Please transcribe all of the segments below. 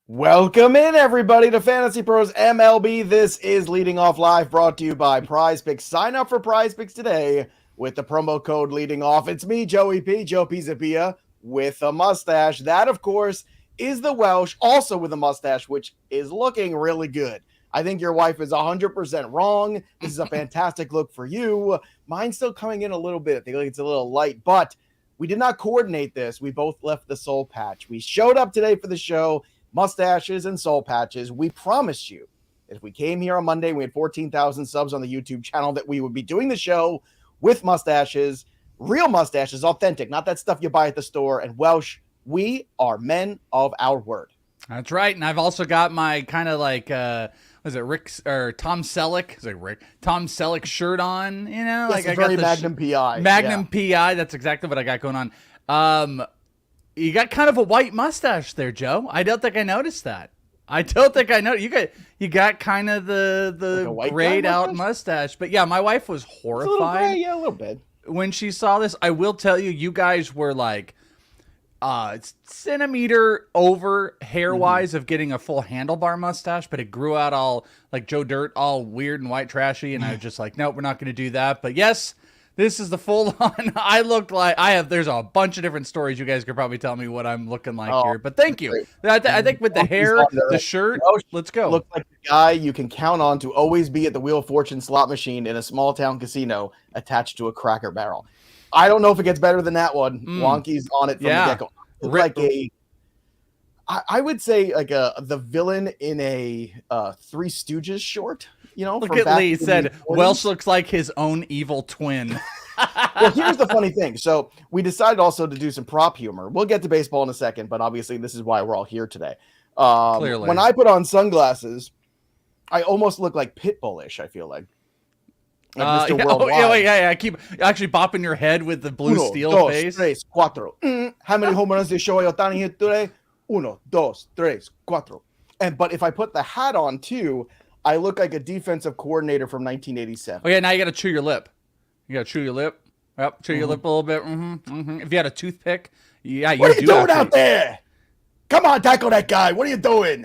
Welcome in, everybody, to Fantasy Pros MLB. This is Leading Off Live, brought to you by PrizePicks. Sign up for PrizePicks today with the promo code Leading Off. It's me, Joey P, Joe Pizzapia, with a mustache. That, of course, is the Welsh, also with a mustache, which is looking really good. I think your wife is 100% wrong. This is a fantastic look for you. Mine's still coming in a little bit. I think it's a little light, but we did not coordinate this. We both left the soul patch. We showed up today for the show. Mustaches and soul patches. We promised you if we came here on Monday, we had 14,000 subs on the YouTube channel, that we would be doing the show with mustaches, real mustaches, authentic, not that stuff you buy at the store. And Welsh, we are men of our word. That's right. And I've also got my kind of like, was it Rick or Tom Selleck? Is it Rick? Tom Selleck shirt on, you know? Like I got got the Magnum PI. Magnum PI. That's exactly what I got going on. You got kind of a white mustache there, Joe. I don't think I noticed that. I don't think I know. You got kind of the like grayed out mustache. But yeah, my wife was horrified. A little gray, yeah, a little bit. When she saw this. I will tell you, you guys were like centimeter over hair-wise of getting a full handlebar mustache, but it grew out all like Joe Dirt, all weird and white trashy, and I was just like, nope, we're not going to do that. But yes, this is the full-on. I look like there's a bunch of different stories. You guys could probably tell me what I'm looking like here, but thank you. I think with the hair, the shirt, let's go. Look like the guy you can count on to always be at the Wheel of Fortune slot machine in a small-town casino attached to a Cracker Barrel. I don't know if it gets better than that one. Wonky's on it from the get-go. Like I would say like the villain in a Three Stooges short. You know, look at Lee said Welsh looks like his own evil twin. Well, here's the funny thing. So we decided also to do some prop humor. We'll get to baseball in a second, but obviously this is why we're all here today. Clearly, when I put on sunglasses, I almost look like Pitbullish. I feel like Mr. Worldwide. Yeah. I keep actually bopping your head with the blue Steele face. 1, 2, 3, 4. How many home runs did Shohei Ohtani hit today? 1, 2, 3, 4. But if I put the hat on too, I look like a defensive coordinator from 1987. Oh yeah, now you got to chew your lip. You got to chew your lip. Yep, chew your lip a little bit. If you had a toothpick, yeah. What are you doing out there? Come on, tackle that guy. What are you doing?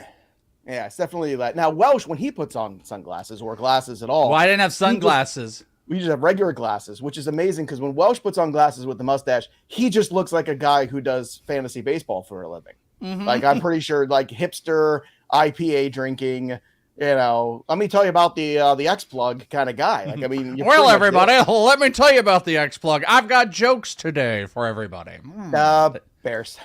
Yeah, it's definitely that. Now, Welsh, when he puts on sunglasses or glasses at all. Well, I didn't have sunglasses. We just have regular glasses, which is amazing because when Welsh puts on glasses with the mustache, he just looks like a guy who does fantasy baseball for a living. Like, I'm pretty sure, like, hipster, IPA drinking, you know, let me tell you about the X-Plug kind of guy. Like, I mean, well, everybody, let me tell you about the X-Plug. I've got jokes today for everybody. Bears.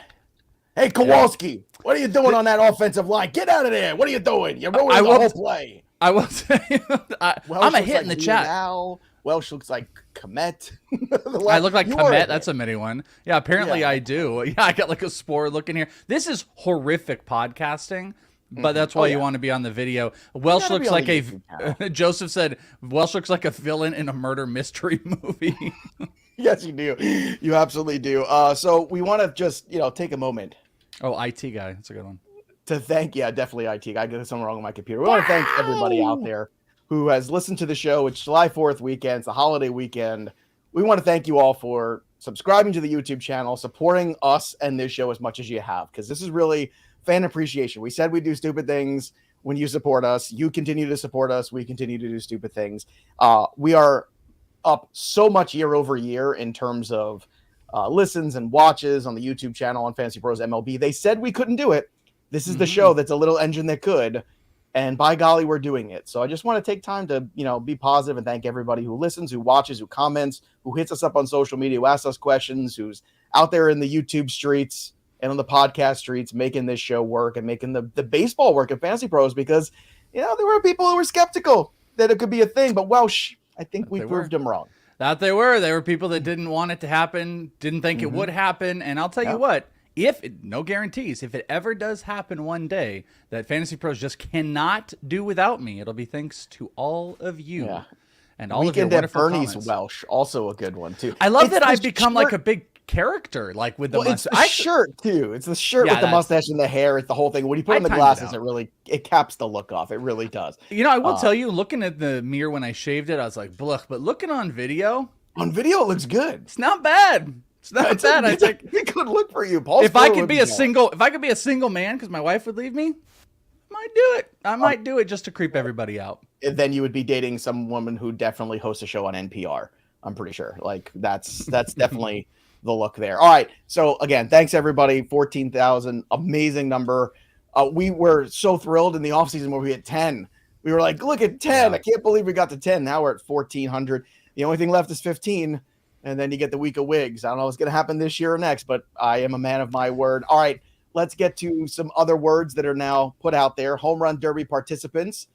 Hey, Kowalski, what are you doing on that offensive line? Get out of there. What are you doing? You're ruining the whole play. I will say, I'm a hit in the chat. Welsh looks like Komet. I look like Komet. That's a mini one. Yeah, apparently I do. Yeah, I got like a spore look in here. This is horrific podcasting. But that's why you want to be on the video. Welsh looks like Joseph said, Welsh looks like a villain in a murder mystery movie. Yes, you do. You absolutely do. So we want to just, take a moment. Oh, IT guy. That's a good one. To thank, definitely IT guy. I got something wrong with my computer. We want to thank everybody out there who has listened to the show. It's July 4th weekend. It's the holiday weekend. We want to thank you all for subscribing to the YouTube channel, supporting us and this show as much as you have, because this is really fan appreciation. We said we do stupid things when you support us. You continue to support us. We continue to do stupid things. We are up so much year over year in terms of listens and watches on the YouTube channel on Fantasy Pros MLB. They said we couldn't do it. This is the show that's a little engine that could. And by golly, we're doing it. So I just want to take time to, be positive and thank everybody who listens, who watches, who comments, who hits us up on social media, who asks us questions, who's out there in the YouTube streets and on the podcast streets, making this show work and making the baseball work at Fantasy Pros, because, there were people who were skeptical that it could be a thing. But Welsh, I think we proved them wrong. That they were. There were people that didn't want it to happen, didn't think it would happen. And I'll tell you what, no guarantees, if it ever does happen one day that Fantasy Pros just cannot do without me, it'll be thanks to all of you. Yeah. And all of your wonderful Bernie's comments. Welsh, also a good one, too. I love that I've become like a big character, like with the mustache. It's the shirt too. It's the shirt with the mustache and the hair. It's the whole thing. When you put on the glasses, it caps the look off. It really does. I will tell you, looking at the mirror when I shaved it, I was like, "Blech," but looking on video, it looks good. It's not bad. It's not bad. I think it's a good look for you, Paul. If I could be a single man because my wife would leave me, I might do it. I might do it just to creep everybody out. Then you would be dating some woman who definitely hosts a show on NPR. I'm pretty sure. Like that's definitely the look there. All right. So again, thanks everybody. 14,000, amazing number. We were so thrilled in the offseason where we hit 10. We were like, look at 10. Yeah. I can't believe we got to 10. Now we're at 1,400. The only thing left is 15. And then you get the week of wigs. I don't know what's going to happen this year or next, but I am a man of my word. All right, let's get to some other words that are now put out there. Home Run Derby participants: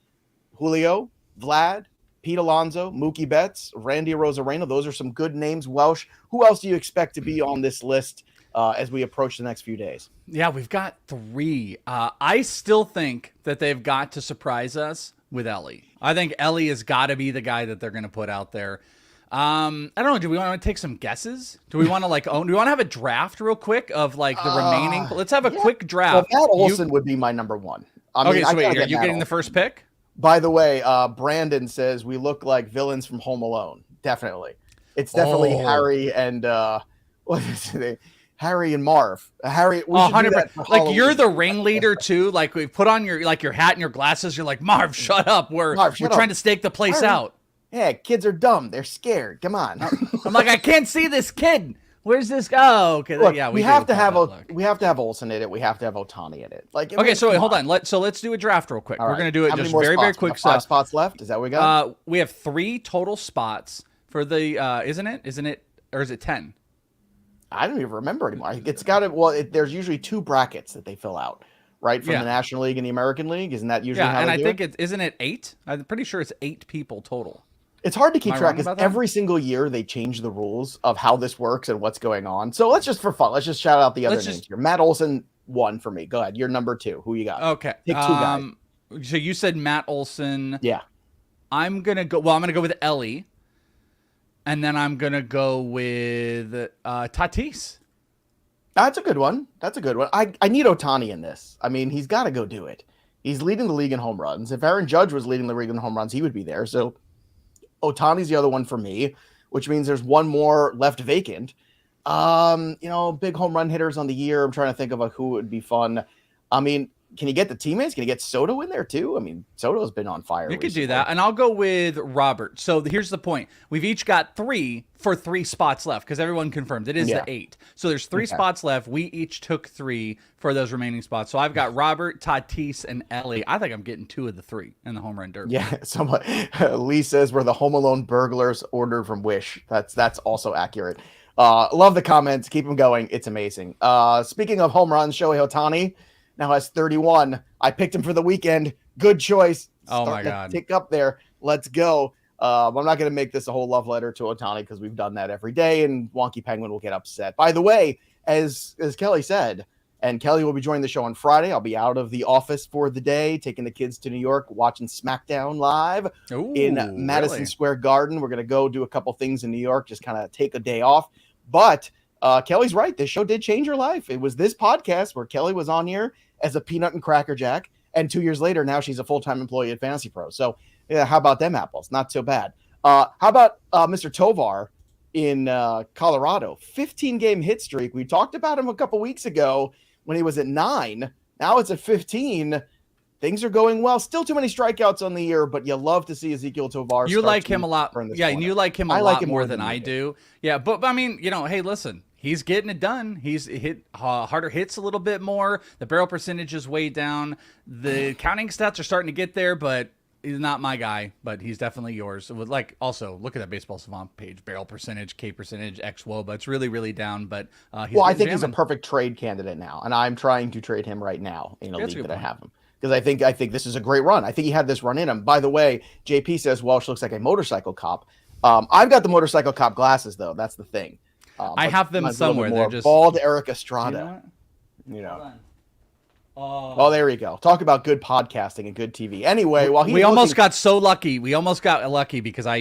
Julio, Vlad, Pete Alonso, Mookie Betts, Randy Rosarena. Those are some good names. Welsh, who else do you expect to be on this list as we approach the next few days? Yeah, we've got 3. I still think that they've got to surprise us with Ellie. I think Ellie has got to be the guy that they're going to put out there. I don't know. Do we want to take some guesses? Do we want to do we want to have a draft real quick of the remaining? Let's have a quick draft. Well, Matt Olson would be my number 1. Okay, so wait, are you getting the first pick? By the way, Brandon says we look like villains from Home Alone. Definitely. It's definitely Harry and what is his name? Harry and Marv. Harry, we should do that for like Halloween. You're the ringleader too. Like we put on your hat and your glasses. You're like, Marv, shut up. We're trying to stake the place out. Yeah, kids are dumb. They're scared. Come on. I'm like, I can't see this kid. Where's this go? Okay, look, yeah, we have to have Olsen in it. We have to have Otani in it. Like, okay, so wait, hold on. Let's do a draft real quick. We're gonna do it just very quick. 5 spots left. Is that what we got? We have 3 total spots for the. Isn't it, or is it 10? I don't even remember anymore. It's got it. Well, there's usually 2 brackets that they fill out, right, from the National League and the American League. Isn't that usually how they do it? Yeah, and I think isn't it 8? I'm pretty sure it's 8 people total. It's hard to keep track because every single year they change the rules of how this works and what's going on. So let's just, for fun, let's just shout out the other names here. Matt Olson, 1 for me. Go ahead. You're number 2. Who you got? Okay. Pick 2 guys. So you said Matt Olson. Yeah. I'm going to go with Ellie. And then I'm going to go with Tatis. That's a good one. I need Otani in this. I mean, he's got to go do it. He's leading the league in home runs. If Aaron Judge was leading the league in home runs, he would be there. So Otani's the other one for me, which means there's 1 more left vacant. Big home run hitters on the year. I'm trying to think of who would be fun. I mean, can you get the teammates? Can you get Soto in there too? I mean, Soto's been on fire. You could do that. And I'll go with Robert. So here's the point. We've each got 3 for 3 spots left because everyone confirmed it is the 8. So there's 3 spots left. We each took 3 for those remaining spots. So I've got Robert, Tatis, and Ellie. I think I'm getting 2 of the 3 in the home run derby. Yeah. Lee says we're the Home Alone burglars ordered from Wish. That's also accurate. Love the comments. Keep them going. It's amazing. Speaking of home runs, Shohei Ohtani now has 31. I picked him for the weekend. Good choice. Oh my God. Tick up there. Let's go. I'm not going to make this a whole love letter to Ohtani because we've done that every day and Wonky Penguin will get upset. By the way, as Kelly said, and Kelly will be joining the show on Friday. I'll be out of the office for the day, taking the kids to New York, watching SmackDown live in Madison Square Garden. We're going to go do a couple things in New York, just kind of take a day off. But Kelly's right. This show did change her life. It was this podcast where Kelly was on here as a peanut and cracker jack. And 2 years later, now she's a full-time employee at FantasyPros. So yeah, how about them apples? Not so bad. How about Mr. Tovar in Colorado? 15-game hit streak. We talked about him a couple weeks ago when he was at 9. Now it's at 15. Things are going well. Still too many strikeouts on the year, but you love to see Ezequiel Tovar. You like him a lot. Yeah, and you like him a lot more than I do. Yeah, but I mean, hey, listen. He's getting it done. He's hit harder hits a little bit more. The barrel percentage is way down. The counting stats are starting to get there, but he's not my guy. But he's definitely yours. Also look at that Baseball Savant page: barrel percentage, K percentage, xWOBA. It's really, really down. But I think he's a perfect trade candidate now, and I'm trying to trade him right now in a league that I have him because I think this is a great run. I think he had this run in him. By the way, JP says Welsh looks like a motorcycle cop. I've got the motorcycle cop glasses though. That's the thing. I have them somewhere. They're just bald Eric Estrada. Oh, there we go. Talk about good podcasting and good TV. Anyway, we almost got so lucky. We almost got lucky because I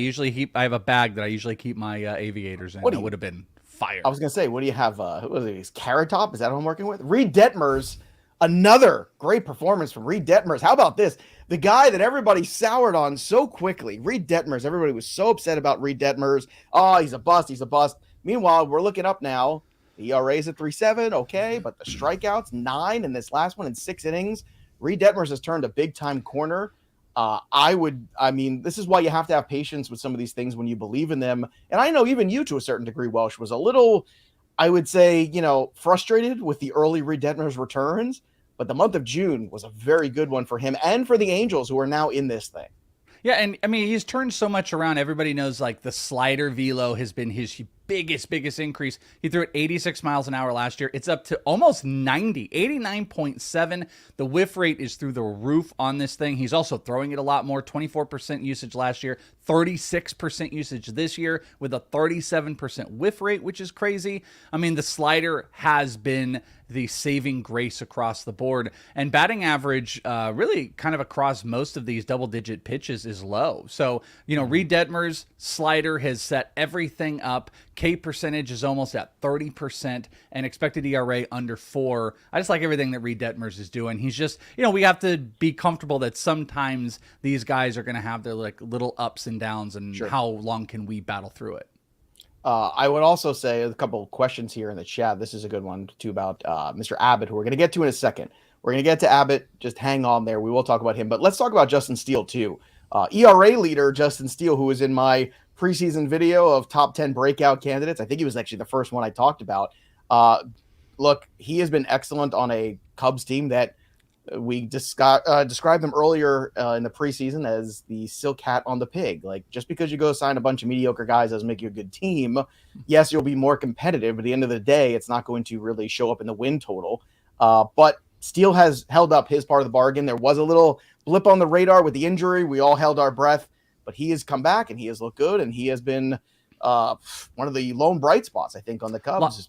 have a bag that I usually keep my aviators in. It would have been fire. I was gonna say, what do you have? Who was it? Carrot Top? Is that who I'm working with? Reid Detmers. Another great performance from Reid Detmers. How about this? The guy that everybody soured on so quickly. Reid Detmers. Everybody was so upset about Reid Detmers. Oh, he's a bust. He's a bust. Meanwhile, we're looking up now. The ERA is at 3.7, okay, but the strikeouts, 9 in this last one in 6 innings. Reid Detmers has turned a big-time corner. This is why you have to have patience with some of these things when you believe in them. And I know even you, to a certain degree, Welsh, was a little, I would say, frustrated with the early Reid Detmers returns. But the month of June was a very good one for him and for the Angels, who are now in this thing. Yeah, and I mean, he's turned so much around. Everybody knows like the slider velo has been his biggest increase. He threw it 86 miles an hour last year. It's up to almost 90, 89.7. The whiff rate is through the roof on this thing. He's also throwing it a lot more, 24% usage last year, 36% usage this year with a 37% whiff rate, which is crazy. I mean, the slider has been the saving grace across the board, and batting average really kind of across most of these double-digit pitches is low. So, Reid Detmers' slider has set everything up. K percentage is almost at 30% and expected ERA under 4. I just like everything that Reid Detmers is doing. He's just, we have to be comfortable that sometimes these guys are going to have their like little ups and downs, and Sure. How long can we battle through it? I would also say a couple of questions here in the chat. This is a good one too about Mr. Abbott, who we're going to get to in a second. We're going to get to Abbott. Just hang on there. We will talk about him, but let's talk about Justin Steele too. ERA leader Justin Steele, who was in my preseason video of top 10 breakout candidates. I think he was actually the first one I talked about. Look, he has been excellent on a Cubs team that we described them earlier in the preseason as the silk hat on the pig. Like, just because you go sign a bunch of mediocre guys doesn't make you a good team. Yes, you'll be more competitive, but at the end of the day, it's not going to really show up in the win total. But Steele has held up his part of the bargain. There was a little blip on the radar with the injury. We all held our breath, but he has come back and he has looked good, and he has been one of the lone bright spots, I think, on the Cubs.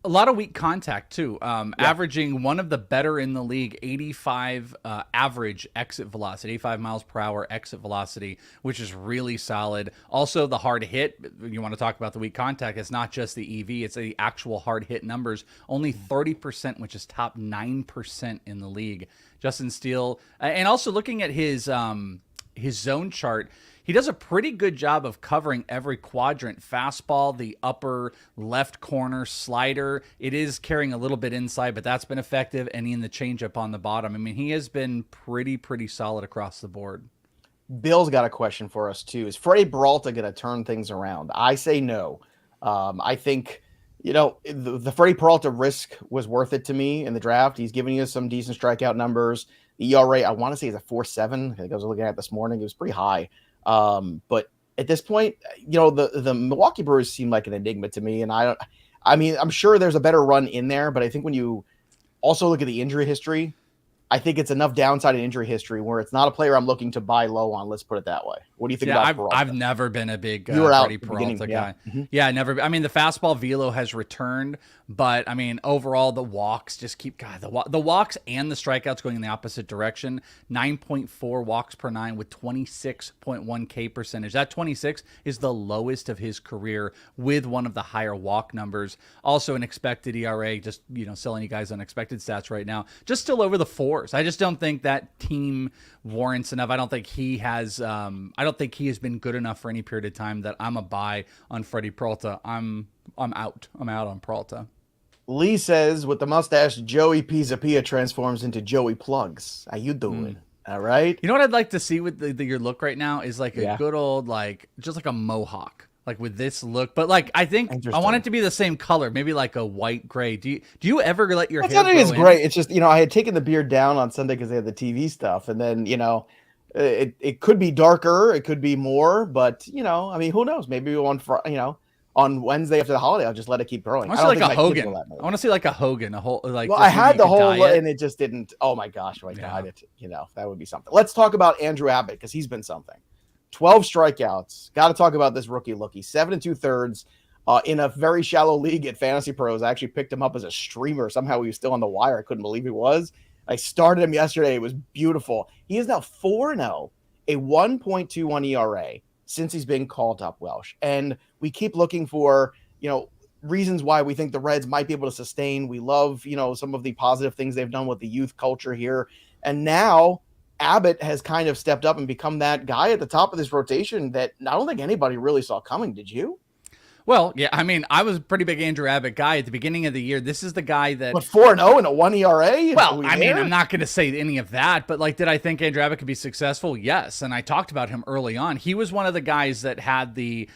A lot of weak contact too, averaging one of the better in the league, 85 average exit velocity, 85 miles per hour exit velocity, which is really solid. Also, the hard hit, you want to talk about the weak contact, it's not just the EV, it's the actual hard hit numbers, only 30%, which is top 9% in the league. Justin Steele, and also looking at his zone chart, he does a pretty good job of covering every quadrant. Fastball, the upper left corner, slider. It is carrying a little bit inside, but that's been effective. And in the changeup on the bottom. I mean, he has been pretty solid across the board. Bill's got a question for us too. Is Freddie Peralta going to turn things around? I say no. I think, the Freddie Peralta risk was worth it to me in the draft. He's giving us some decent strikeout numbers. The ERA, I want to say, is a 4.7. I think I was looking at it this morning. It was pretty high. But at this point, the Milwaukee Brewers seem like an enigma to me. And I'm sure there's a better run in there, but I think when you also look at the injury history, I think it's enough downside in injury history where it's not a player I'm looking to buy low on. Let's put it that way. What do you think about Peralta? I've never been a big Freddie Peralta guy. Mm-hmm. Yeah, never. I mean, the fastball velo has returned, but I mean, overall, the walks just keep the walks and the strikeouts going in the opposite direction. 9.4 walks per 9 with 26.1 K percentage. That 26 is the lowest of his career with one of the higher walk numbers. Also, an expected ERA, just selling you guys unexpected stats right now, just still over the 4s. I just don't think that team warrants enough. I don't think he has been good enough for any period of time that I'm a buy on Freddie Peralta. I'm out. I'm out on Peralta. Lee says, with the mustache, Joey Pizzapia transforms into Joey Plugs. How you doing? All right. You know what I'd like to see with your look right now is like a good old, just like a mohawk. Like with this look, but I think I want it to be the same color, maybe like a white gray. Do you ever let your hair grow is great. It's just, I had taken the beard down on Sunday because they had the TV stuff, and then it could be darker, it could be more, but who knows? Maybe on Wednesday after the holiday, I'll just let it keep growing. I want to see like a Hogan. I want to see like a Hogan, a whole like. Well, I had the whole, and it just didn't. Oh my gosh, dyed it. That would be something. Let's talk about Andrew Abbott because he's been something. 12 strikeouts. Got to talk about this rookie lookie. 7 2/3 in a very shallow league at FantasyPros. I actually picked him up as a streamer. Somehow he was still on the wire. I couldn't believe he was. I started him yesterday. It was beautiful. He is now 4-0, a 1.21 ERA since he's been called up, Welsh. And we keep looking for, reasons why we think the Reds might be able to sustain. We love, some of the positive things they've done with the youth culture here. And now Abbott has kind of stepped up and become that guy at the top of this rotation that I don't think anybody really saw coming. Did you? Well, yeah, I mean, I was a pretty big Andrew Abbott guy at the beginning of the year. This is the guy that... What, 4-0 and a 1 ERA? Well, I mean, I'm not going to say any of that, but like, did I think Andrew Abbott could be successful? Yes, and I talked about him early on. He was one of the guys that had the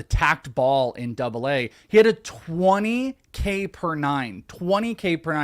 tacked ball in AA. He had a 20K per nine,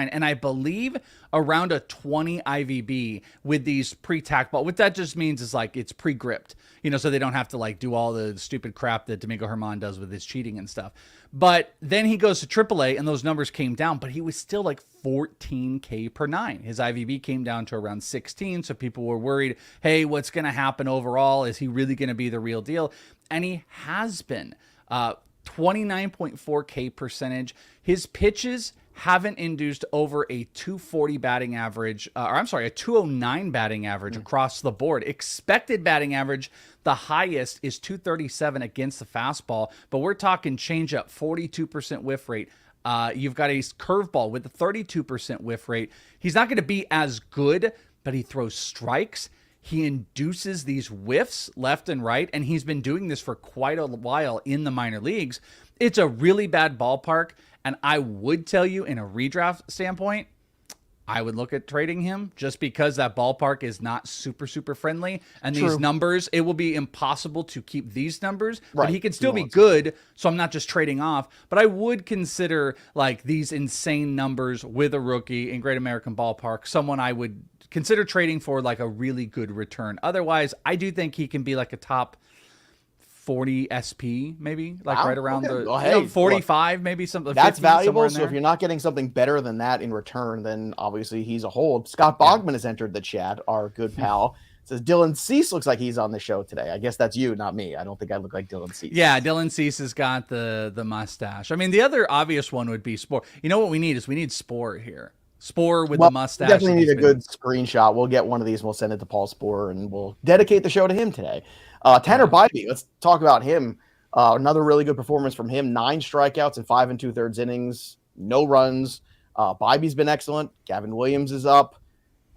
and I believe around a 20 IVB with these pre-tacked ball. What that just means is like it's pre-gripped, so they don't have to like do all the stupid crap that Domingo Germán does with his cheating and stuff. But then he goes to AAA and those numbers came down, but he was still like 14K per nine. His IVB came down to around 16. So people were worried, hey, what's going to happen overall? Is he really going to be the real deal? And he has been. 29.4K percentage. His pitches haven't induced over a 240 batting average, a 209 batting average across the board. Expected batting average, the highest is 237 against the fastball, but we're talking changeup, 42% whiff rate. You've got a curveball with a 32% whiff rate. He's not going to be as good, but he throws strikes. He induces these whiffs left and right, and he's been doing this for quite a while in the minor leagues. It's a really bad ballpark, and I would tell you in a redraft standpoint, I would look at trading him just because that ballpark is not super, super friendly. And these numbers, it will be impossible to keep these numbers, but he can still be good. So I'm not just trading off, but I would consider like these insane numbers with a rookie in Great American Ballpark, someone I would consider trading for like a really good return. Otherwise, I do think he can be like a top 40 SP, maybe like right around the 45, maybe something. That's valuable. So if you're not getting something better than that in return, then obviously he's a hold. Scott Bogman has entered the chat, our good pal. Says Dylan Cease looks like he's on the show today. I guess that's you, not me. I don't think I look like Dylan Cease. Yeah, Dylan Cease has got the mustache. I mean, the other obvious one would be Spore. You know what we need is we need Spore here. Spore with the mustache. We definitely need a good screenshot. We'll get one of these and we'll send it to Paul Spore and we'll dedicate the show to him today. Tanner Bibee, let's talk about him. Another really good performance from him. 9 strikeouts in 5 2/3 innings, no runs. Bibee's been excellent. Gavin Williams is up.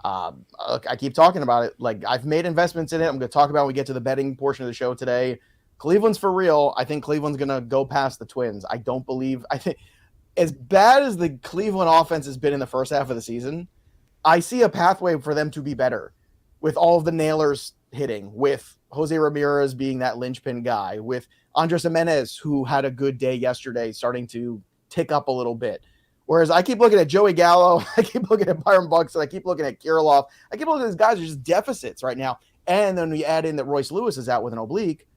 I keep talking about it. Like, I've made investments in it. I'm going to talk about it when we get to the betting portion of the show today. Cleveland's for real. I think Cleveland's going to go past the Twins. I think as bad as the Cleveland offense has been in the first half of the season, I see a pathway for them to be better with all of the nailers hitting, with Jose Ramirez being that linchpin guy, with Andres Jimenez, who had a good day yesterday, starting to tick up a little bit. Whereas I keep looking at Joey Gallo, I keep looking at Byron Buxton, I keep looking at Kirilloff, I keep looking at these guys are just deficits right now. And then we add in that Royce Lewis is out with an oblique.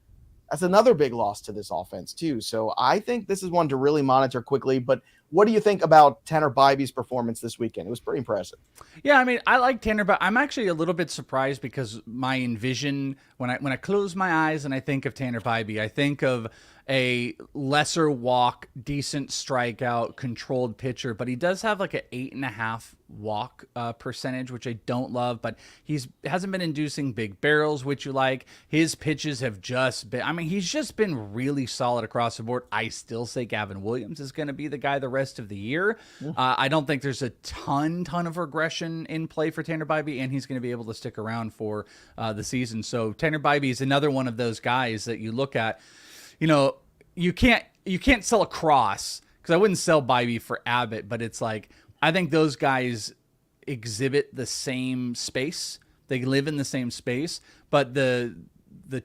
That's another big loss to this offense too. So I think this is one to really monitor quickly. But what do you think about Tanner Bibee's performance this weekend? It was pretty impressive. Yeah, I mean, I like Tanner, but I'm actually a little bit surprised because my envision when I close my eyes and I think of Tanner Bibee, I think of a lesser walk, decent strikeout, controlled pitcher, but he does have like an 8.5 walk percentage, which I don't love, but hasn't been inducing big barrels, which you like. His pitches have just been, I mean, he's just been really solid across the board. I still say Gavin Williams is going to be the guy the rest of the year. I don't think there's a ton of regression in play for Tanner Bibee, and he's going to be able to stick around for the season. So Tanner Bibee is another one of those guys that you look at. You can't sell a cross, because I wouldn't sell Bibee for Abbott, but it's like, I think those guys exhibit the same space. They live in the same space, but the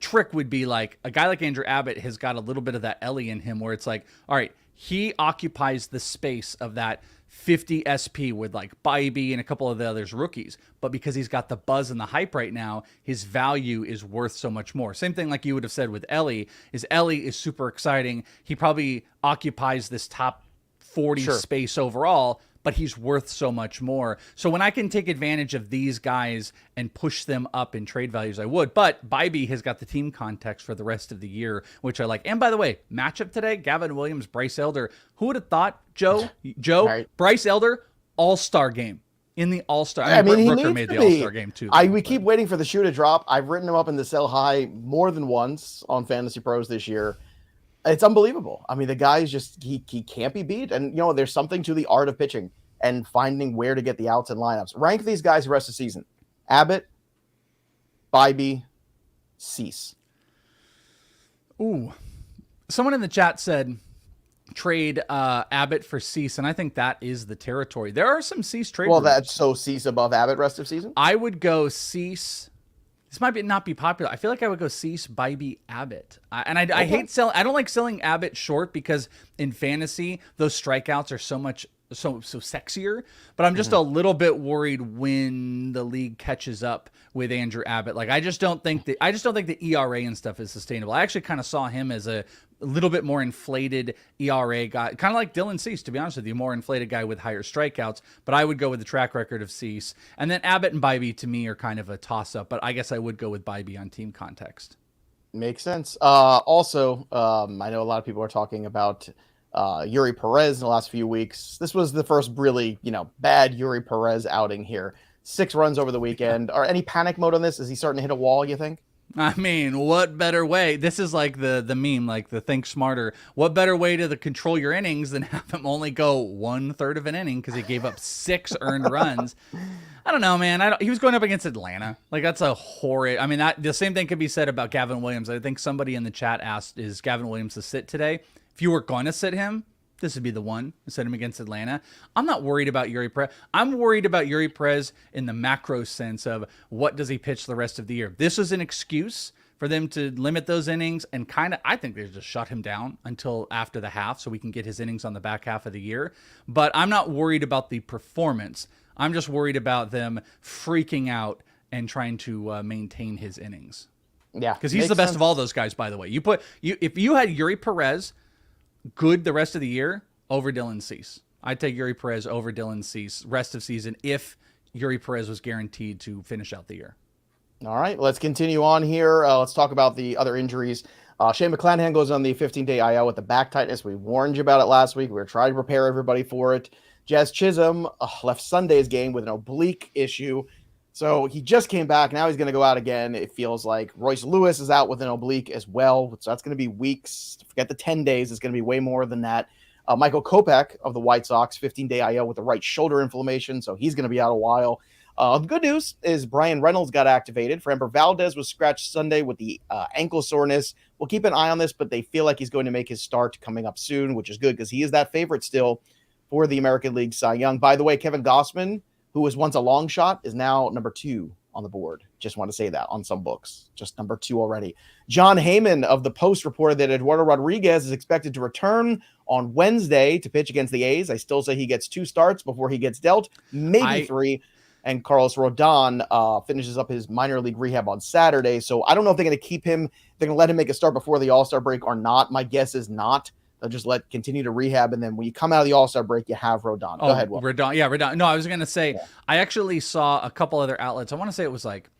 trick would be like a guy like Andrew Abbott has got a little bit of that Ellie in him where it's like, all right, he occupies the space of that 50 SP with like Bibee and a couple of the others rookies, but because he's got the buzz and the hype right now, his value is worth so much more. Same thing like you would have said with Ellie is super exciting. He probably occupies this top 40 space overall, but he's worth so much more. So when I can take advantage of these guys and push them up in trade values, I would. But Bibee has got the team context for the rest of the year, which I like. And by the way, matchup today, Gavin Williams, Bryce Elder. Who would have thought, Joe, right. Bryce Elder, all-star game. In the all-star. I mean, Brooker made the all-star game too. We keep waiting for the shoe to drop. I've written him up in the sell high more than once on Fantasy Pros this year. It's unbelievable. I mean, the guy is just, he can't be beat. And, there's something to the art of pitching and finding where to get the outs and lineups. Rank these guys the rest of the season. Abbott, Bibee, Cease. Ooh. Someone in the chat said, trade Abbott for Cease, and I think that is the territory. There are some Cease trade Well, rumors. that's so Cease above Abbott rest of season? I would go Cease. This might not be popular. I feel like I would go Cease, Bibee, Abbott. I hate selling. I don't like selling Abbott short because in fantasy, those strikeouts are so sexier. But I'm just a little bit worried when the league catches up with Andrew Abbott. Like I just don't think the ERA and stuff is sustainable. I actually kind of saw him as a little bit more inflated ERA guy, kind of like Dylan Cease, to be honest with you, more inflated guy with higher strikeouts. But I would go with the track record of Cease. And then Abbott and Bibee, to me, are kind of a toss-up. But I guess I would go with Bibee on team context. Makes sense. Also, I know a lot of people are talking about Yuri Perez in the last few weeks. This was the first really, bad Yuri Perez outing here. 6 runs over the weekend. Are any panic mode on this? Is he starting to hit a wall, you think? I mean, what better way? This is like the meme, like the think smarter. What better way to control your innings than have him only go 1/3 of an inning because he gave up 6 earned runs? I don't know, man. He was going up against Atlanta. Like that's a horrid. I mean, the same thing could be said about Gavin Williams. I think somebody in the chat asked, "Is Gavin Williams to sit today?" If you were going to sit him, this would be the one to set him against Atlanta. I'm not worried about Yuri Perez. I'm worried about Yuri Perez in the macro sense of what does he pitch the rest of the year. This is an excuse for them to limit those innings and I think they just shut him down until after the half so we can get his innings on the back half of the year. But I'm not worried about the performance. I'm just worried about them freaking out and trying to maintain his innings. Yeah. Because he's the best of all those guys, by the way. If you had Yuri Perez good the rest of the year over Dylan Cease. I'd take Yuri Perez over Dylan Cease rest of season if Yuri Perez was guaranteed to finish out the year. All right, let's continue on here. Let's talk about the other injuries. Shane McClanahan goes on the 15-day IL with the back tightness. We warned you about it last week. We were trying to prepare everybody for it. Jazz Chisholm left Sunday's game with an oblique issue. So he just came back. Now he's going to go out again. It feels like Royce Lewis is out with an oblique as well. So that's going to be weeks. Forget the 10 days. It's going to be way more than that. Michael Kopech of the White Sox, 15-day IL with the right shoulder inflammation. So he's going to be out a while. The good news is Brian Reynolds got activated. Framber Valdez was scratched Sunday with the ankle soreness. We'll keep an eye on this, but they feel like he's going to make his start coming up soon, which is good because he is that favorite still for the American League Cy Young. By the way, Kevin Gossman, who was once a long shot, is now number 2 on the board. Just want to say that on some books. Just number 2 already. John Heyman of the Post reported that Eduardo Rodriguez is expected to return on Wednesday to pitch against the A's. I still say he gets 2 starts before he gets dealt, maybe 3. And Carlos Rodon finishes up his minor league rehab on Saturday. So I don't know if they're going to keep him. They're going to let him make a start before the All-Star break or not. My guess is not. They'll just continue to rehab, and then when you come out of the All-Star break, you have Rodon. Go ahead, Will. Rodon. Yeah, Rodon. No, I was going to say, I actually saw a couple other outlets. I want to say it was like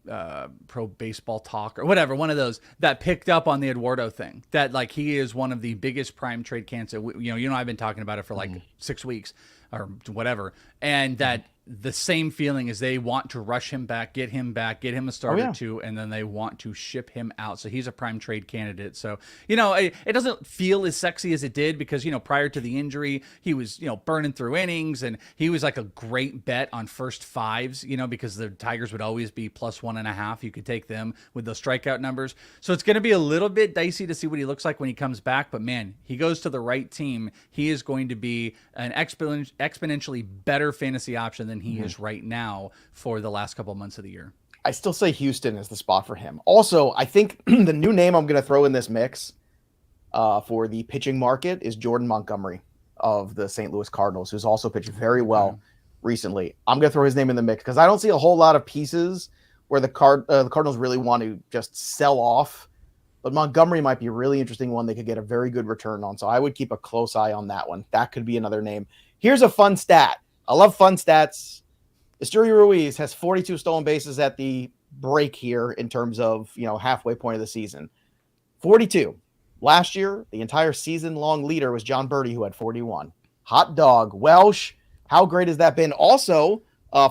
Pro Baseball Talk or whatever, one of those that picked up on the Eduardo thing. That like he is one of the biggest prime trade candidates. I've been talking about it for like 6 weeks or whatever, and that the same feeling is they want to rush him back, get him a start or 2, and then they want to ship him out. So he's a prime trade candidate. So, it doesn't feel as sexy as it did because, prior to the injury, he was, burning through innings and he was like a great bet on first fives, because the Tigers would always be +1.5. You could take them with those strikeout numbers. So it's going to be a little bit dicey to see what he looks like when he comes back. But man, he goes to the right team. He is going to be an exponentially better fantasy option than he is right now for the last couple of months of the year. I still say Houston is the spot for him. Also, I think the new name I'm going to throw in this mix for the pitching market is Jordan Montgomery of the St. Louis Cardinals, who's also pitched very well recently. I'm going to throw his name in the mix because I don't see a whole lot of pieces where the Cardinals really want to just sell off. But Montgomery might be a really interesting one they could get a very good return on. So I would keep a close eye on that one. That could be another name. Here's a fun stat. I love fun stats. Esteury Ruiz has 42 stolen bases at the break here in terms of, halfway point of the season. 42. Last year, the entire season-long leader was John Birdie, who had 41. Hot dog. Welsh, how great has that been? Also,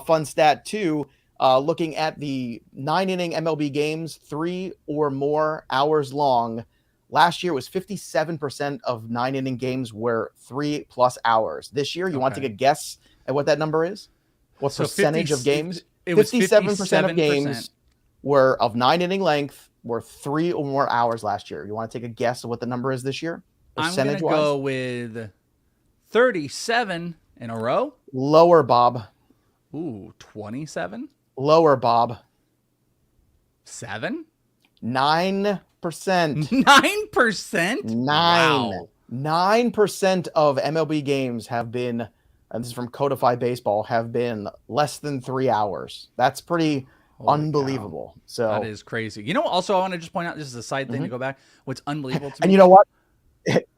fun stat, too, looking at the 9-inning MLB games, 3 or more hours long. Last year was 57% of 9-inning games were 3+ hours. This year, you want to take a guess at what that number is? What percentage of games? It was 57% of games of 9-inning length were 3 or more hours last year. You want to take a guess of what the number is this year? I'm going to go with 37 in a row. Lower, Bob. Ooh, 27. Lower, Bob. 7. 9%. 9%? Wow. 9% of MLB games have been, and this is from Codify Baseball, have been less than 3 hours. That's pretty unbelievable. Cow. So that is crazy. You know, also I want to just point out, this is a side thing to go back. What's unbelievable to me. And you know what?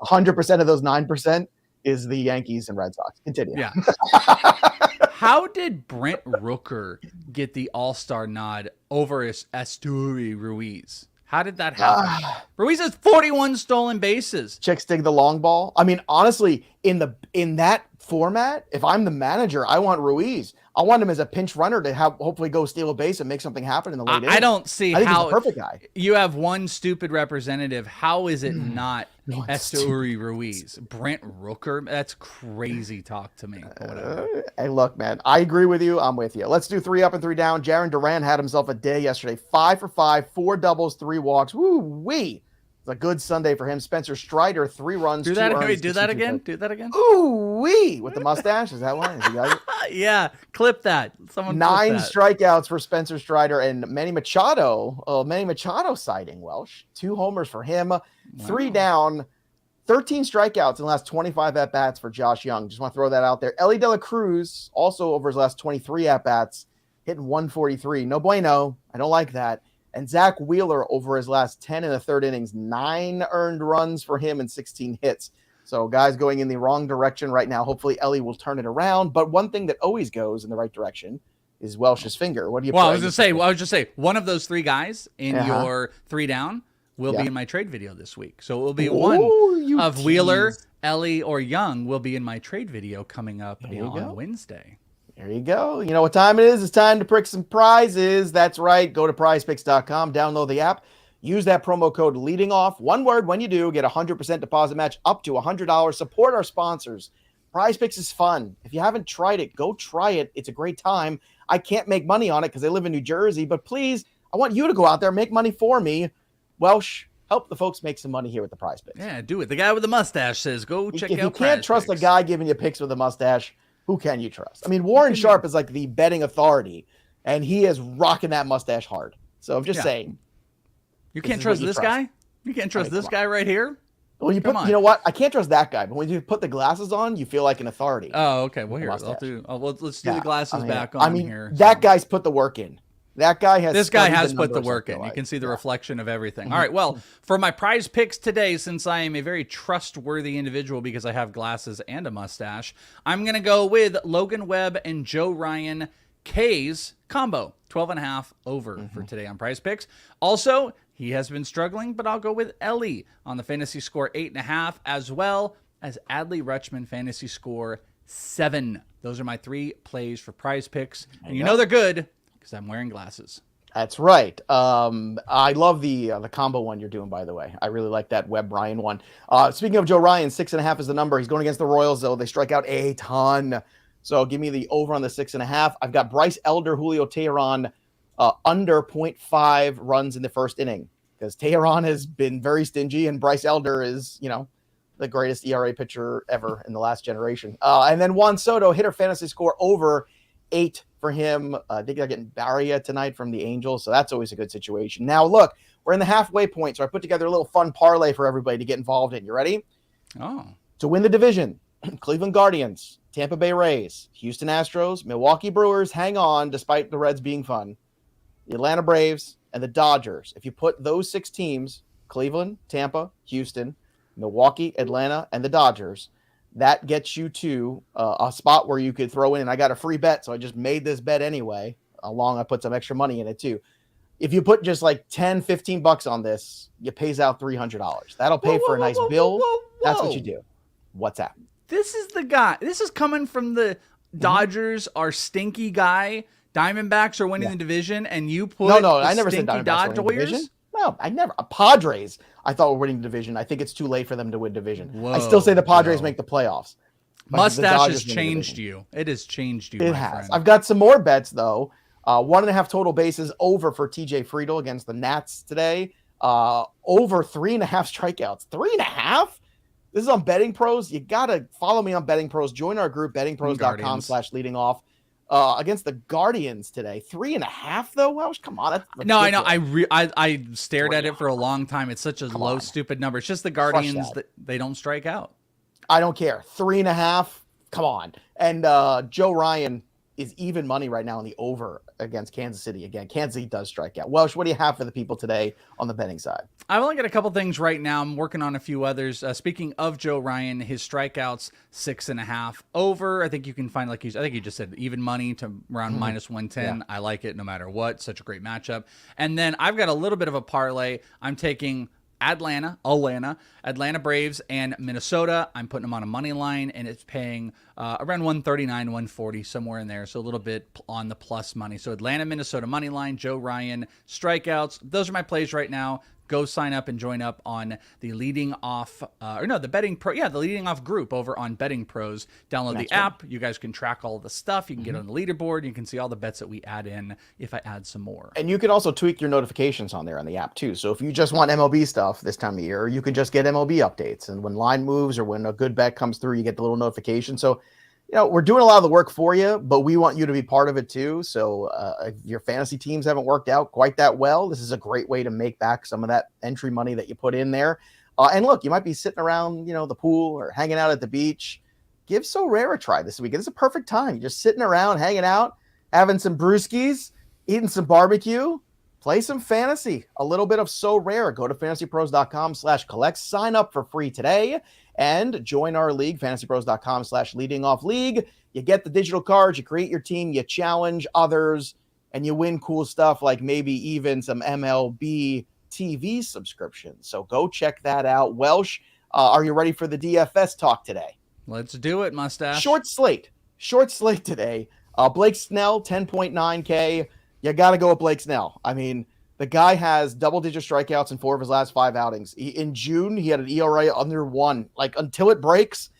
100% of those 9% is the Yankees and Red Sox. Continue. Yeah. How did Brent Rooker get the All-Star nod over Asturi Ruiz? How did that happen? Ruiz has 41 stolen bases. Chicks dig the long ball. I mean, honestly, in that format, if I'm the manager, I want Ruiz. I want him as a pinch runner to hopefully go steal a base and make something happen in the late innings. I don't see I think how he's the perfect guy. You have one stupid representative. How is it not Asturi Ruiz? Brent Rooker? That's crazy talk to me. Hey, look, man, I agree with you. I'm with you. Let's do 3 up and 3 down. Jarren Duran had himself a day yesterday. 5 for 5, 4 doubles, 3 walks. Woo-wee. It's a good Sunday for him. Spencer Strider, 3 runs. Do that again. Do that again. Ooh-wee. With the mustache. Is that one? Yeah. Clip that. Someone 9 clip that. strikeouts for Spencer Strider and Manny Machado. Manny Machado sighting Welsh. 2 homers for him. 3 down. 13 strikeouts in the last 25 at-bats for Josh Young. Just want to throw that out there. Ellie De La Cruz, also over his last 23 at-bats, hitting 143. No bueno. I don't like that. And Zach Wheeler over his last 10 in the third innings, 9 earned runs for him and 16 hits. So guys going in the wrong direction right now. Hopefully Ellie will turn it around. But one thing that always goes in the right direction is Welsh's finger. What do you? Well, I was just say one of those 3 guys in your 3 down will be in my trade video this week. So it will be one of Wheeler, Ellie, or Young will be in my trade video coming up on Wednesday. There you go. You know what time it is? It's time to pick some prizes. That's right. Go to prizepicks.com, download the app, use that promo code leading off. One word when you do, get a 100% deposit match up to $100. Support our sponsors. PrizePicks is fun. If you haven't tried it, go try it. It's a great time. I can't make money on it because I live in New Jersey, but please, I want you to go out there and make money for me. Welsh, help the folks make some money here with the PrizePicks. Yeah, do it. The guy with the mustache says, go check out If you can't trust a guy giving you picks with a mustache, who can you trust? I mean, Warren Sharp is like the betting authority, and he is rocking that mustache hard. So I'm just saying. You can't trust this guy? You can't trust this guy right here? Well, you know what? I can't trust that guy, but when you put the glasses on, you feel like an authority. Oh, okay. Well, here, let's do the glasses back on here. That guy's put the work in. That guy has. This guy has put the work in. You can see the reflection of everything. All right. Well, for my prize picks today, since I am a very trustworthy individual because I have glasses and a mustache, I'm going to go with Logan Webb and Joe Ryan K's combo, 12.5 over for today on prize picks. Also, he has been struggling, but I'll go with Ellie on the fantasy score 8.5, as well as Adley Rutschman fantasy score 7. Those are my 3 plays for prize picks. And you know they're good because I'm wearing glasses. That's right. I love the combo one you're doing, by the way. I really like that Webb Ryan one. Speaking of Joe Ryan, 6.5 is the number. He's going against the Royals, though. They strike out a ton. So give me the over on the 6.5. I've got Bryce Elder, Julio Teheran under 0.5 runs in the first inning because Teheran has been very stingy and Bryce Elder is, the greatest ERA pitcher ever in the last generation. And then Juan Soto, hitter fantasy score over 8 for him. I think they're getting Barria tonight from the Angels, so that's always a good situation. Now, look, we're in the halfway point, so I put together a little fun parlay for everybody to get involved in. You ready? Oh. To win the division, Cleveland Guardians, Tampa Bay Rays, Houston Astros, Milwaukee Brewers, hang on despite the Reds being fun, the Atlanta Braves, and the Dodgers. If you put those 6 teams, Cleveland, Tampa, Houston, Milwaukee, Atlanta, and the Dodgers, that gets you to a spot where you could throw in, and I got a free bet, so I just made this bet anyway. I put some extra money in it too. If you put just like 10, 15 bucks on this, it pays out $300. That'll pay for a nice bill. That's what you do. What's that? This is the guy. This is coming from the Dodgers, our stinky guy. Diamondbacks are winning the division, and you put I never said Diamondbacks winning the division. No, I never. Padres, I thought were winning the division. I think it's too late for them to win division. Whoa, I still say the Padres make the playoffs. Mustache has changed you. It has changed you, It has. I've got some more bets, though. 1.5 total bases over for TJ Friedl against the Nats today. Over 3.5 strikeouts. 3.5? This is on Betting Pros. You got to follow me on Betting Pros. Join our group, bettingpros.com/leading off. Against the Guardians today. 3.5 though. Welsh, come on. That's no, I ridiculous. know. I stared at it for a long time. It's such a low, stupid number. It's just the Guardians that they don't strike out. I don't care. 3.5. Come on. And Joe Ryan is even money right now in the over against Kansas City. Again, Kansas City does strike out. Welsh, what do you have for the people today on the betting side? I've only got a couple things right now. I'm working on a few others. Speaking of Joe Ryan, his strikeouts 6.5 over. I think you can find, I think you just said, even money to around minus 110. Yeah. I like it no matter what. Such a great matchup. And then I've got a little bit of a parlay. I'm taking Atlanta Braves, and Minnesota. I'm putting them on a money line, and it's paying around 139, 140, somewhere in there. So a little bit on the plus money. So Atlanta, Minnesota money line, Joe Ryan strikeouts. Those are my plays right now. Go sign up and join up on the Leading Off, the Betting Pro. Yeah, the Leading Off group over on Betting Pros. Download the app. You guys can track all the stuff. You can get on the leaderboard. You can see all the bets that we add in if I add some more. And you can also tweak your notifications on there on the app too. So if you just want MLB stuff this time of year, you can just get MLB updates. And when line moves or when a good bet comes through, you get the little notification. So, we're doing a lot of the work for you, but we want you to be part of it too. So if your fantasy teams haven't worked out quite that well, this is a great way to make back some of that entry money that you put in there. And look, you might be sitting around, the pool or hanging out at the beach. Give Sorare a try this weekend. It's a perfect time. You're just sitting around, hanging out, having some brewskis, eating some barbecue, play some fantasy. A little bit of Sorare. Go to fantasypros.com/collect. Sign up for free today. And join our league, fantasypros.com/leadingoffleague. You get the digital cards, you create your team, you challenge others, and you win cool stuff like maybe even some MLB TV subscriptions. So go check that out. Welsh, are you ready for the DFS talk today? Let's do it, Mustache. Short slate today. Blake Snell, 10.9K. You got to go with Blake Snell. I mean, the guy has double-digit strikeouts in 4 of his last 5 outings. In June, he had an ERA under 1. Until it breaks,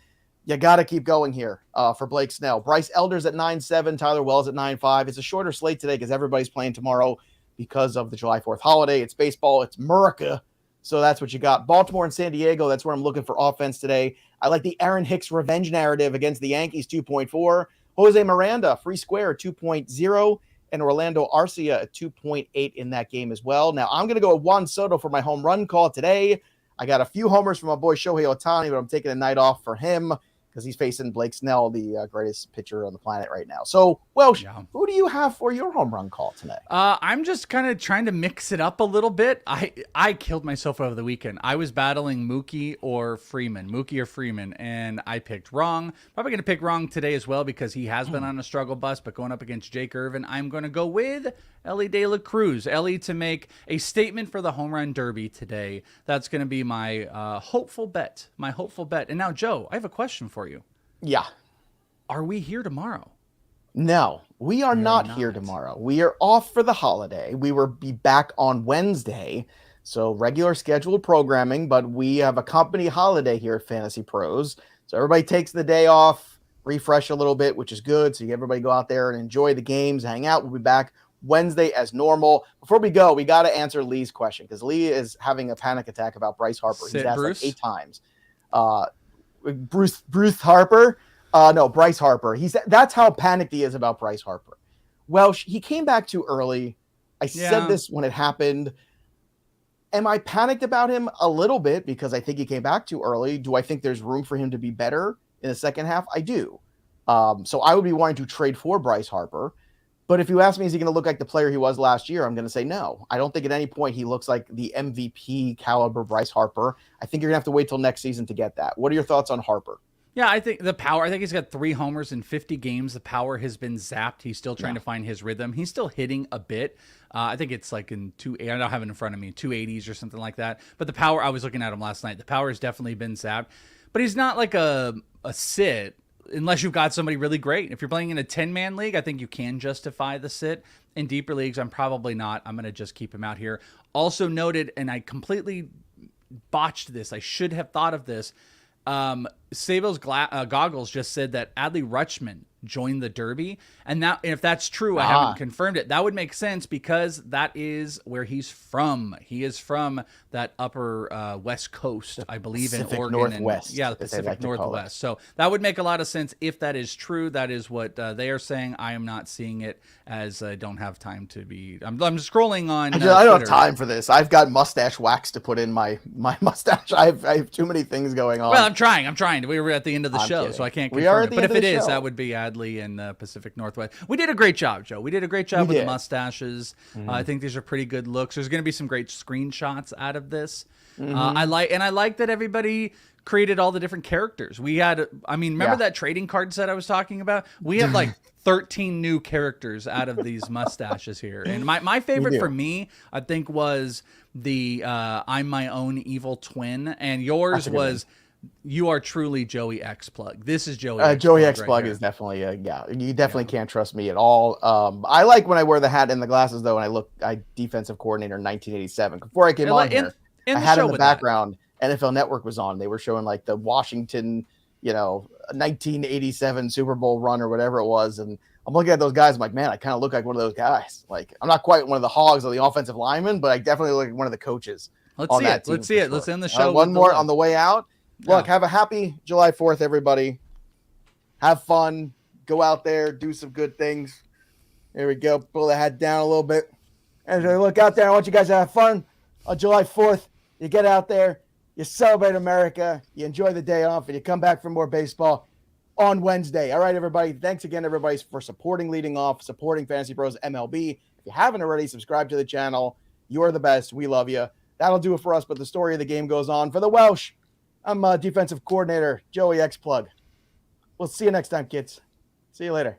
you got to keep going here for Blake Snell. Bryce Elder's at 9.7. Tyler Wells at 9.5. It's a shorter slate today because everybody's playing tomorrow because of the July 4th holiday. It's baseball. It's America. So that's what you got. Baltimore and San Diego, that's where I'm looking for offense today. I like the Aaron Hicks revenge narrative against the Yankees, 2.4. Jose Miranda, free square, 2.0. And Orlando Arcia at 2.8 in that game as well. Now, I'm going to go with Juan Soto for my home run call today. I got a few homers from my boy Shohei Ohtani, but I'm taking a night off for him because he's facing Blake Snell, the greatest pitcher on the planet right now. So, Welsh, who do you have for your home run call today? I'm just kind of trying to mix it up a little bit. I killed myself over the weekend. I was battling Mookie or Freeman, and I picked wrong. Probably going to pick wrong today as well because he has been on a struggle bus, but going up against Jake Irvin, I'm going to go with Ellie De La Cruz. Ellie to make a statement for the home run derby today. That's going to be my hopeful bet. And now, Joe, I have a question for you. Yeah. Are we here tomorrow? No, we are not here tomorrow. We are off for the holiday. We will be back on Wednesday. So regular scheduled programming, but we have a company holiday here at Fantasy Pros. So everybody takes the day off, refresh a little bit, which is good. So everybody go out there and enjoy the games, hang out. We'll be back Wednesday as normal. Before we go, we got to answer Lee's question because Lee is having a panic attack about Bryce Harper. He's asked Bruce? 8 times. Bruce Harper? No, Bryce Harper. That's how panicked he is about Bryce Harper. Well, he came back too early. I said this when it happened. Am I panicked about him? A little bit because I think he came back too early. Do I think there's room for him to be better in the second half? I do. So I would be wanting to trade for Bryce Harper. But if you ask me, is he going to look like the player he was last year? I'm going to say no. I don't think at any point he looks like the MVP caliber Bryce Harper. I think you're going to have to wait till next season to get that. What are your thoughts on Harper? Yeah, I think the power, I think he's got 3 homers in 50 games. The power has been zapped. He's still trying to find his rhythm. He's still hitting a bit. I think it's like in I don't have it in front of me, 280s or something like that. But the power, I was looking at him last night. The power has definitely been zapped. But he's not like a sit unless you've got somebody really great. If you're playing in a 10-man league, I think you can justify the sit. In deeper leagues, I'm probably not. I'm going to just keep him out here. Also noted, and I completely botched this. I should have thought of this. Sable's goggles just said that Adley Rutschman joined the Derby, and now if that's true, I haven't confirmed it. That would make sense because that is where he's from. He is from that upper West Coast, I believe, in Oregon. Northwest, and the Pacific Northwest. So that would make a lot of sense if that is true. That is what they are saying. I am not seeing it as I don't have time to be. I'm scrolling on. I don't have time for this. I've got mustache wax to put in my mustache. I have too many things going on. Well, I'm trying. We were at the end of the show, so I can't confirm we are at the it. But end if of it the is, show. that would be Adley in the Pacific Northwest. We did a great job, Joe. We did a great job with the mustaches. I think these are pretty good looks. There's going to be some great screenshots out of this. I like that everybody created all the different characters. We had, remember that trading card set I was talking about? We have like 13 new characters out of these mustaches here. And my favorite for me, I think, was the I'm my own evil twin. And yours was you are truly Joey X Plug. This is Joey. Joey X Plug is definitely you definitely can't trust me at all. I like when I wear the hat and the glasses though, and I defensive coordinator in 1987. Before I came on here, I had in the background NFL Network was on. They were showing like the Washington, 1987 Super Bowl run or whatever it was, and I'm looking at those guys. I'm like, man, I kind of look like one of those guys. Like, I'm not quite one of the hogs of the offensive linemen, but I definitely look like one of the coaches. Let's see it. Let's see it. Let's end the show. One more on the way out. Look, have a happy July 4th, everybody. Have fun. Go out there. Do some good things. There we go. Pull the hat down a little bit. As I look out there, I want you guys to have fun on July 4th. You get out there. You celebrate America. You enjoy the day off, and you come back for more baseball on Wednesday. All right, everybody. Thanks again, everybody, for supporting Leading Off, supporting Fantasy Pros MLB. If you haven't already, subscribe to the channel. You are the best. We love you. That'll do it for us, but the story of the game goes on. For the Welsh, I'm defensive coordinator Joey X Plug. We'll see you next time, kids. See you later.